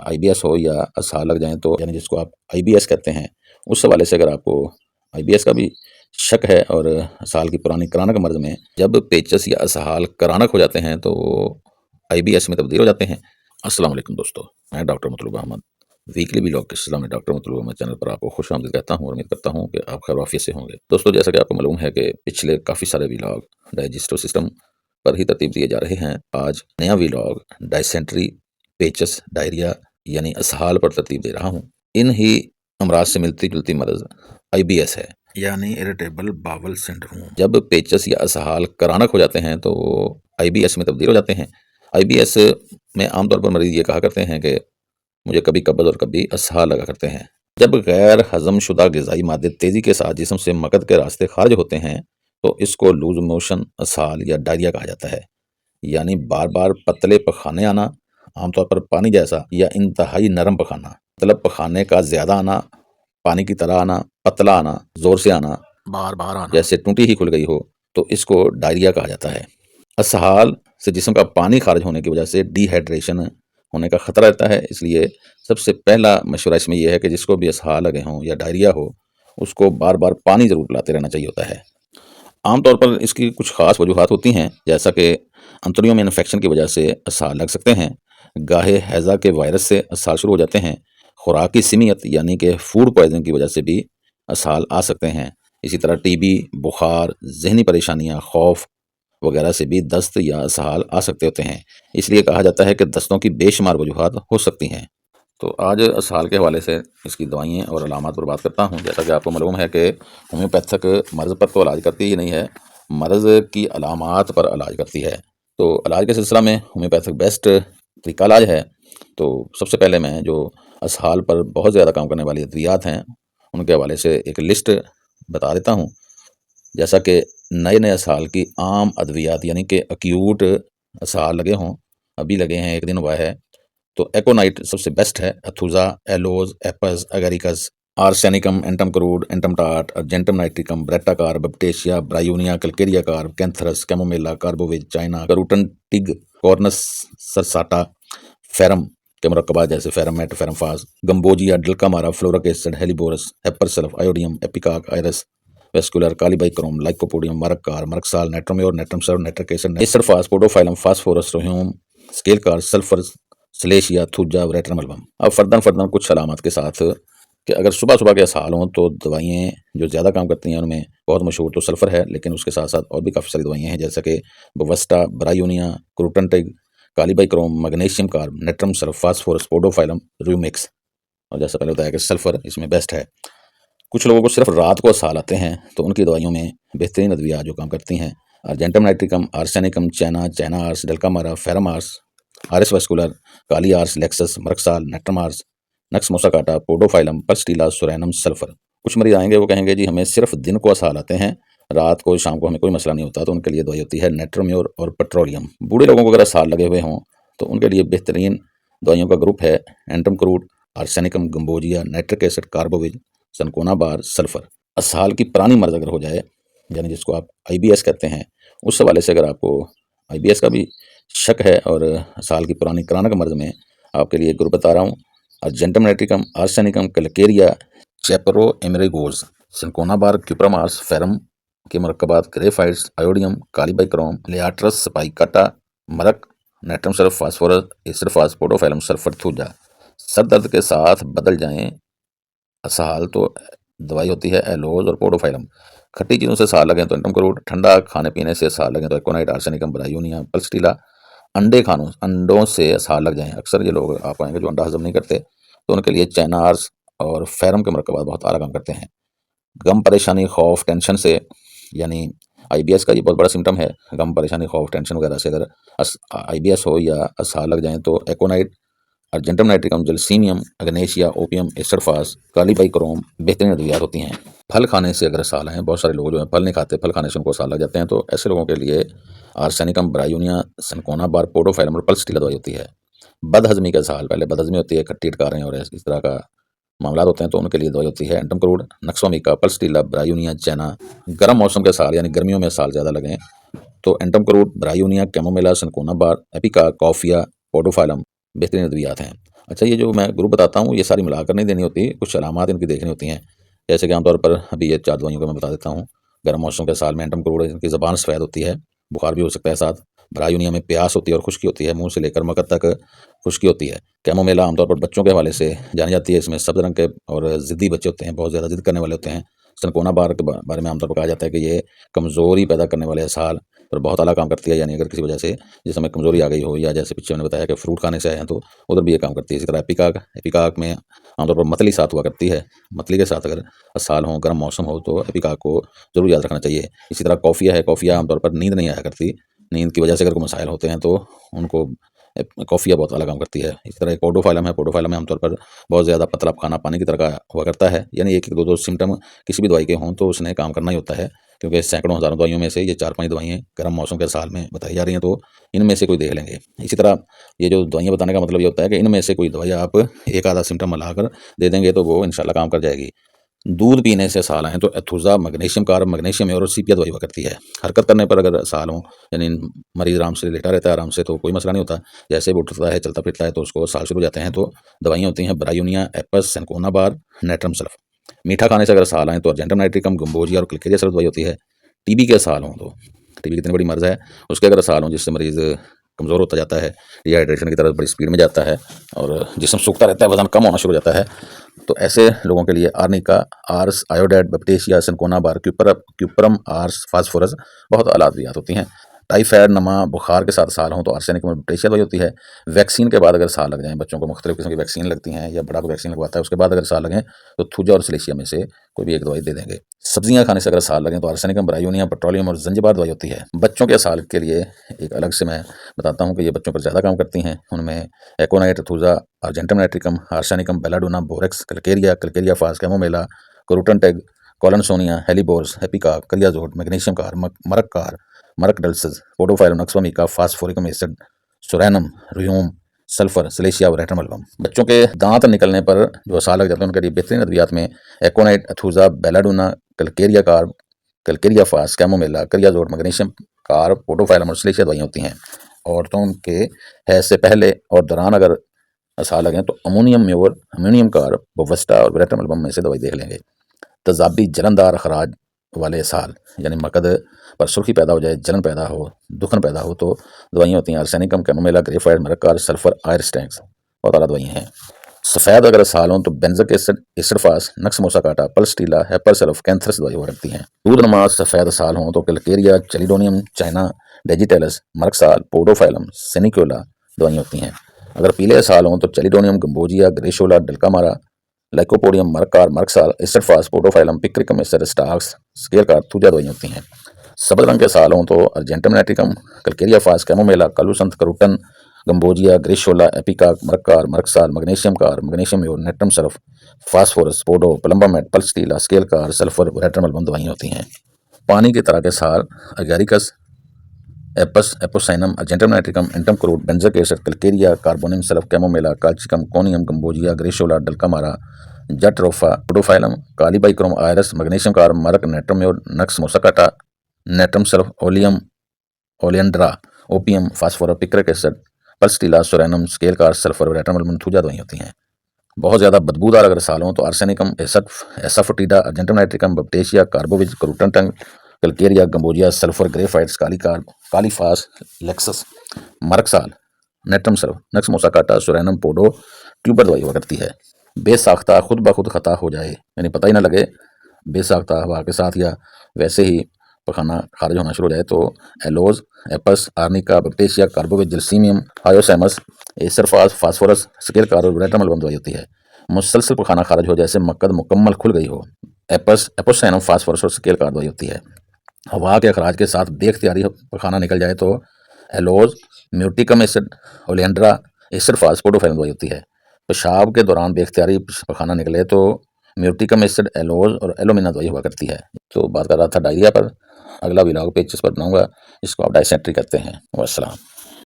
IBS ہو یا اسہال لگ جائیں تو یعنی جس کو آپ IBS کہتے ہیں، اس حوالے سے اگر آپ کو IBS کا بھی شک ہے اور اسہال کی پرانی کرانک مرض میں جب پیچس یا اسہال کرانک ہو جاتے ہیں تو وہ IBS میں تبدیل ہو جاتے ہیں۔ السلام علیکم دوستو، میں ڈاکٹر مطلوب احمد ویکلی ولاگ کے سلسلہ میں ڈاکٹر مطلوب احمد چینل پر آپ کو خوش آمدید کہتا ہوں اور امید کرتا ہوں کہ آپ خیر و عافیت سے ہوں گے۔ دوستو، جیسا کہ آپ کو معلوم ہے کہ پچھلے کافی سارے ولاگ ڈائجسٹو سسٹم پر ہی ترتیب دیے جا رہے ہیں۔ آج نیا ولاگ ڈائسینٹری، پیچس، ڈائریا یعنی اسہال پر ترتیب دے رہا ہوں۔ ان ہی امراض سے ملتی جلتی مرض IBS ہے، یعنی اریٹیبل باول سنڈروم۔ جب پیچس یا اسہال کرانک ہو جاتے ہیں تو وہ IBS میں تبدیل ہو جاتے ہیں۔ IBS میں عام طور پر مریض یہ کہا کرتے ہیں کہ مجھے کبھی قبض اور کبھی اسہال لگا کرتے ہیں۔ جب غیر ہضم شدہ غذائی مادے تیزی کے ساتھ جسم سے مقد کے راستے خارج ہوتے ہیں تو اس کو لوز موشن، اسہال یا ڈائریا کہا جاتا ہے، یعنی بار بار پتلے پخانے آنا، عام طور پر پانی جیسا یا انتہائی نرم پخانہ، مطلب پخانے کا زیادہ آنا، پانی کی طرح آنا، پتلا آنا، زور سے آنا، بار بار آنا، جیسے ٹونٹی ہی کھل گئی ہو، تو اس کو ڈائریا کہا جاتا ہے۔ اسہال سے جسم کا پانی خارج ہونے کی وجہ سے ڈی ہائیڈریشن ہونے کا خطرہ رہتا ہے، اس لیے سب سے پہلا مشورہ اس میں یہ ہے کہ جس کو بھی اسہال لگے ہوں یا ڈائریا ہو اس کو بار بار پانی ضرور پلاتے رہنا چاہیے ہوتا ہے۔ عام طور پر اس کی کچھ خاص وجوہات ہوتی ہیں، جیسا کہ انتڑیوں میں انفیکشن کی وجہ سے اسہال لگ سکتے ہیں، گاہے ہیضہ کے وائرس سے اسہال شروع ہو جاتے ہیں، خوراک کی سمیت یعنی کہ فوڈ پوائزننگ کی وجہ سے بھی اسہال آ سکتے ہیں، اسی طرح TB، بخار، ذہنی پریشانیاں، خوف وغیرہ سے بھی دست یا اسہال آ سکتے ہوتے ہیں۔ اس لیے کہا جاتا ہے کہ دستوں کی بے شمار وجوہات ہو سکتی ہیں۔ تو آج اسہال کے حوالے سے اس کی دوائیں اور علامات پر بات کرتا ہوں۔ جیسا کہ آپ کو معلوم ہے کہ ہومیوپیتھک مرض پر تو علاج کرتی ہی نہیں ہے، مرض کی علامات پر علاج کرتی ہے۔ تو علاج کے سلسلہ میں ہومیوپیتھک بیسٹ طریقہ علاج ہے۔ تو سب سے پہلے میں جو اسہال پر بہت زیادہ کام کرنے والی ادویات ہیں ان کے حوالے سے ایک لسٹ بتا دیتا ہوں۔ جیسا کہ نئے اسہال کی عام ادویات یعنی کہ ایکیوٹ اسہال لگے ہوں، ابھی لگے ہیں، ایک دن ہوا ہے، تو ایکونائٹ سب سے بیسٹ ہے۔ Aethusa, aloes, apis, agaricus, arsenicum, antim crud, antim ٹاٹ، argentum nitricum, baryta carb, baptisia, bryonia, calcarea carb, cantharis, chamomilla, carbo veg, china, croton tig, cornus circinata, ferrum کے مرکبات جیسے ferrum met, ferrum phos, gambogia, dulcamara, fluoric acid, helleborus, hepar sulph, iodium, ipecac, iris, versicolor, kali bichrome, lycopodium, merc, merc sol, natrum mur, نیٹرمسر، nitric acid, acid phos, podophyllum, phosphorus, rheum, secale cor, sulphur, silicea, thuja, veratrum album. اب فردن کچھ علامات کے ساتھ کہ اگر صبح کے اسہال ہوں تو دوائیں جو زیادہ کام کرتی ہیں ان میں بہت مشہور تو سلفر ہے، لیکن اس کے ساتھ ساتھ اور بھی کافی ساری دوائیں ہیں جیسا کہ بوسٹا، برائیونیا، کروٹن ٹگ، کالیبائکروم، میگنیشیم کارب، نیٹرم سلف، فاسفورس، پوڈوفائلم، ریومکس، اور جیسا پہلے بتایا کہ سلفر اس میں بیسٹ ہے۔ کچھ لوگوں کو صرف رات کو اسہال آتے ہیں تو ان کی دوائیوں میں بہترین ادویات جو کام کرتی ہیں ارجنٹم نائٹریکم، آرسینیکم، چائنا آرس، ڈلکامارا، فیرم آرس، آرس ویسکولر، کالی آرس، لیکسس، مرکسال، نیٹرم آرس، نکس موساکاٹا، پوڈوفائلم، پرسٹیلا، سورینم، سلفر۔ کچھ مریض آئیں گے وہ کہیں گے جی ہمیں صرف دن کو اسہال آتے ہیں، رات کو شام کو ہمیں کوئی مسئلہ نہیں ہوتا، تو ان کے لیے دوائی ہوتی ہے نیٹرومیور اور پٹرولیم۔ بوڑھے لوگوں کو اگر اسہال لگے ہوئے ہوں تو ان کے لیے بہترین دوائیوں کا گروپ ہے اینٹم کروڈ، آرسینیکم، گمبوجیا، نائٹرک ایسڈ، کاربوویج، سنکونا بار، سلفر۔ اسہال کی پرانی مرض اگر ہو جائے یعنی جس کو آپ IBS کہتے ہیں، اس حوالے سے اگر آپ کو IBS کا بھی شک ہے اور اسہال کی پرانی کرانک مرض میں آپ کے لیے گروپ بتا رہا ہوں: ارجنٹم نائٹریکم، آرسینیکم، کلکیریا، چیپرو ایمریگوز، سنکونا بار، کیوپرم آرس، فیرم کے مرکبات، گریفائٹس، آیوڈیم، کالیبائکروم، لیاٹرس، سپائکاٹا، مرک، نیٹرم سلف، فاسفورس، ایسڈفاز، پوڈوفائلم، سلفر، تھوجا۔ سر درد کے ساتھ بدل جائیں اسہال تو دوائی ہوتی ہے ایلوز اور پوڈوفائلم۔ کھٹی چیزوں سے اسہال لگیں تو اینٹم کروڈ، ٹھنڈا کھانے پینے سے اسہال لگیں تو ایکونائٹ، آرسینیکم، برائیونیا، پلسٹیلا۔ انڈوں سے اسہال لگ جائیں، اکثر یہ لوگ آپ آئیں گے جو انڈا ہضم نہیں کرتے تو ان کے لیے چائنا آرس اور فیرم کے مرکبات بہت اعلیٰ کام کرتے ہیں۔ غم، پریشانی، خوف، ٹینشن سے، یعنی IBS کا یہ بہت بڑا سمٹم ہے، غم، پریشانی، خوف، ٹینشن وغیرہ سے اگر IBS ہو یا اسہال لگ جائیں تو ایکونائٹ، ارجنٹم نائٹریکم، جلسیمیم، اگنیشیا، اوپیم، ایسڈفاز، کالیبائکروم بہترین ادویات ہوتی ہیں۔ پھل کھانے سے اگر اسہال ہیں، بہت سارے لوگ جو ہیں پھل نہیں کھاتے، پھل کھانے سے ان کو اسہال لگ جاتے ہیں، تو ایسے لوگوں کے لیے آرسینیکم، برائیونیا، سنکونا بار، پوڈوفائلم اور پلسٹیلا دوائی ہوتی ہے۔ بد ہضمی کا اسہال، پہلے بد ہضمی ہوتی ہے، کھٹی ٹکاریں اور اس طرح کا معاملات ہوتے ہیں تو ان کے لیے دوائی ہوتی ہے اینٹم کروڈ، نکسومیکا، پلسٹیلا، برائیونیا، چائنا۔ گرم موسم کے اسہال یعنی گرمیوں میں اسہال زیادہ لگیں تو اینٹم کروڈ، برائیونیا، کیمومیلا، سنکونا بار، ایپیکا، کافیا، پوڈوفائلم بہترین ادویات ہیں۔ اچھا، یہ جو میں گروپ بتاتا ہوں یہ ساری ملا کر نہیں دینی ہوتی، کچھ علامات ان کی دیکھنی ہوتی ہیں، جیسے کہ عام طور پر ابھی یہ 4 دوائیوں کا میں بتا دیتا ہوں۔ گرم موسم کے سال میں اینٹم کروڑ، ان کی زبان سفید ہوتی ہے، بخار بھی ہو سکتا ہے ساتھ۔ برایونیا میں پیاس ہوتی ہے اور خشکی ہوتی ہے، منہ سے لے کر مکد تک خشکی ہوتی ہے۔ کیمومیلا عام طور پر بچوں کے حوالے سے جانی جاتی ہے، اس میں سبز رنگ کے اور ضدی بچے ہوتے ہیں، بہت زیادہ ضد کرنے والے ہوتے ہیں۔ سنکونا بار کے بارے میں عام طور پر کہا جاتا ہے کہ یہ کمزوری پیدا کرنے والے اسہال پر بہت اعلیٰ کام کرتی ہے، یعنی اگر کسی وجہ سے جسم میں کمزوری آ گئی ہو، یا جیسے پیچھے میں نے بتایا کہ فروٹ کھانے سے آئے ہیں تو ادھر بھی یہ کام کرتی ہے۔ اسی طرح ایپیکاک میں عام طور پر متلی ساتھ ہوا کرتی ہے، متلی کے ساتھ اگر اسہال ہوں، گرم موسم ہو تو ایپیکاک کو ضرور یاد رکھنا چاہیے۔ اسی طرح کوفیا ہے، کوفیا عام طور پر نیند نہیں آیا کرتی، نیند کی وجہ سے اگر کوئی مسائل ہوتے ہیں تو ان کو کوفیا بہت اعلیٰ کام کرتی ہے۔ اس طرح ایک پوڈوفائلم ہے، پوڈوفائلم میں عام طور پر بہت زیادہ پتلا کھانا پانی کی طرح کا ہوا کرتا ہے، یعنی ایک دو سمٹم کسی بھی دوائی کے ہوں تو اس نے کام کرنا ہی ہوتا ہے، کیونکہ سینکڑوں ہزاروں دوائیوں میں سے یہ 4-5 دوائیں گرم موسم کے سال میں بتائی جا رہی ہیں، تو ان میں سے کوئی دیکھ لیں گے۔ اسی طرح یہ جو دوائیاں بتانے کا مطلب یہ ہوتا ہے کہ ان میں سے کوئی دوائی آپ ایک آدھا سمٹم ملا کر دے دیں گے تو وہ انشاءاللہ کام کر جائے گی۔ دودھ پینے سے اسہال ہیں تو ایتھوزا میگنیشیم کارب، میگنیشیم اور سیپیا دوائی ہوا کرتی ہے۔ حرکت کرنے پر اگر اسہال ہوں، یعنی مریض آرام سے لیٹا رہتا ہے آرام سے تو کوئی مسئلہ نہیں ہوتا، جیسے وہ اٹھتا ہے چلتا پھرتا ہے تو اس کو اسہال شروع ہو جاتے ہیں، تو دوائیاں ہوتی ہیں برایونیا، ایپس، سنکونا بار، نیٹرم سلف۔ میٹھا کھانے سے اگر اسہال آئیں تو ارجنٹم نائٹریکم، گمبوجیا اور کلکیریا سلف دوائی ہوتی ہے۔ ٹی بی کے اسہال ہوں تو ٹی بی کتنی بڑی مرض ہے، اس کے اگر اسہال ہوں جس سے مریض کمزور ہوتا جاتا ہے، ڈی ہائیڈریشن کی طرف بڑی سپیڈ میں جاتا ہے اور جسم سوکھتا رہتا ہے، وزن کم ہونا شروع ہو جاتا ہے، تو ایسے لوگوں کے لیے آرنیکا، آرس آیوڈیٹ، بپٹیشیا، سنکونا بار، کیوپرم، آرس فاسفورس بہت اعلیٰ ادویات ہوتی ہیں۔ ٹائیفائڈ، نما، بخار کے ساتھ اسہال ہوں تو آرسینک میں بپٹیشیا دوائی ہوتی ہے۔ ویکسین کے بعد اگر اسہال لگ جائیں، بچوں کو مختلف قسم کی ویکسین لگتی ہیں یا بڑا کو ویکسین لگواتا ہے، اس کے بعد اگر اسہال لگیں تو تھوجا اور سلیشیا میں سے کوئی بھی ایک دوائی دے دیں گے۔ سبزیاں کھانے سے اگر اسہال لگیں تو آرسینکم، برایونیا، پیٹرولیم اور زنجبار دوائی ہوتی ہے۔ بچوں کے اسہال کے لیے ایک الگ سے میں بتاتا ہوں کہ یہ بچوں پر زیادہ کام کرتی ہیں، ان میں ایکونائٹ، تھوزا، ارجنٹم نائٹریکم، آرسینکم، بیلاڈونا، بوریکس، کلکیریا فاس، کیمومیلا، کوروٹن ٹیگ، کولنسونیا، ہیلیبورس، ہیپیکاک، کریازوٹ، میگنیشیم کار، مرک ڈلسز، پوڈوفائلم، نکسومیکا، فاسفورکم ایسڈ، سورینم، ریوم، سلفر، سلیشیا اور ریٹرم البم۔ بچوں کے دانت نکلنے پر جو اسہال لگ جاتے ہیں ان کے لیے بہترین ادویات میں ایکونائٹ، اتھوزا، بیلاڈونا، کلکیریا کار، کلکیریا فاس، کیمومیلا، کریازوٹ، میگنیشیم کار، پوڈوفائلم اور سلیشیا دوائیاں ہوتی ہیں۔ عورتوں کے حیض سے پہلے اور دوران اگر اسہال لگیں تو امونیم میور، امونیم کار، بوسٹا اور ریٹرم البم میں سے دوائی دیکھ لیں گے۔ تیزابی جلندار اخراج والے اسہال، یعنی مکد پر سرخی پیدا ہو جائے، جلن پیدا ہو، دکھن پیدا ہو تو دوائیاں ہوتی ہیں آرسینکم، کیمومیلا، گریفائڈ، مرکار، سلفر، آئرسٹینکس، بہت اعلیٰ دوائیاں ہیں۔ سفید اگر اسہال ہوں تو بینزک ایسڈ فاس، نکس موساکاٹا، پلسٹیلا، ہیپر سلف، کینتھرس دوائی ہوا کرتی ہیں۔ دودھ نما سفید اسہال ہوں تو کلکیریا، چیلیڈونیم، چائنا، ڈیجیٹیلس، مرکسال، پوڈوفائلم، سینیکولا دوائیاں ہوتی ہیں۔ اگر پیلے اسہال ہوں تو چیلیڈونیم، گمبوجیا، گریشولا، ڈلکامارا، لائکوپوڈیم، merc, مرکسال، acid فاس، پوڈوفائلم، پکرکم acid, stocks, scale کار، تھوجا دوائیاں ہوتی ہیں۔ سبز رنگ کے اسہال ہوں تو ارجنٹم نائٹریکم، کلکیریا فاس، کیمومیلا، کالوسنت، کروٹن، گمبوجیا، گریشولا، ایپیکاک، مرکار، مرکسال، میگنیشیم کار، میگنیشیم میور، نیٹرم سلف، phosphorus, پوڈو، پلمبامیٹ، پلسٹیلا، scale cor, sulphur, ریٹرم album دوائیاں ہوتی ہیں۔ پانی کی طرح کے اسہال اگیریکس، ایپس، ایپوسائنم، ارجنٹم نائٹریکم، اینٹم کروٹ، بینزک ایسڈ، کلکیریا، کاربونیم سلف، کیمومیلا، کالچیکم، کونیم، گمبوجیا، گریشولا، ڈلکامارا، جٹروفا، پوڈوفائلم، کالی بائکروم، آئرس، میگنیشیم کار، مرک، نیٹرم میور، نکس موساکاٹا، نیٹرم سلف، اولینڈرا، opium, فاسفورا، پکرک acid, پلسٹیلا، سورینم، scale cor, sulphur, ریٹرم album, تھوجا دوائیاں ہوتی ہیں۔ بہت زیادہ بدبودار اگر اسہال ہوں تو آرسینکم، ایسافوٹیڈا، ارجنٹم نائٹریکم، بپٹیشیا، کاربووج، کروٹن ٹنگ، کلکیریا، گمبوجیا، سلفر، گریفائٹس، کالی فاس، لیکسس، مرکسال، نیٹرم سلف، نکس موساکاٹا، سورینم، پوڈو، ٹیوبر دوائی ہوا کرتی ہے۔ بے ساختہ خود بخود خطا ہو جائے، یعنی پتہ ہی نہ لگے، بے ساختہ ہوا کے ساتھ یا ویسے ہی پخانہ خارج ہونا شروع ہو جائے تو ایلوز، ایپس، آرنیکا، بپٹیشیا، کاربووج، جلسیمیم، ہائیوسیمس، ایسر فاس، فاسفورس، اسکیل کار اور ریٹرم البم دوائی ہوتی ہے۔ مسلسل پخانہ خارج ہو جیسے مکد مکمل کھل گئی ہو، ایپس، ایپوسائنم، فاسفورس اور اسکیل کار دوائی ہوتی ہے۔ ہوا کے اخراج کے ساتھ بے اختیاری پخانہ نکل جائے تو ایلوز، میوٹیکم ایسڈ، اولینڈرا، ایسڈ فاس، پوڈوفائلم دوائی ہوتی ہے۔ پیشاب کے دوران بے اختیاری پخانہ نکلے تو میوٹیکم ایسڈ، ایلوز اور ایلومینا دوائی ہوا کرتی ہے۔ تو بات کر رہا تھا ڈائریا پر، اگلا ولاگ پیچز پر بناؤں گا، اس کو آپ ڈائسینٹری کرتے ہیں۔ والسلام۔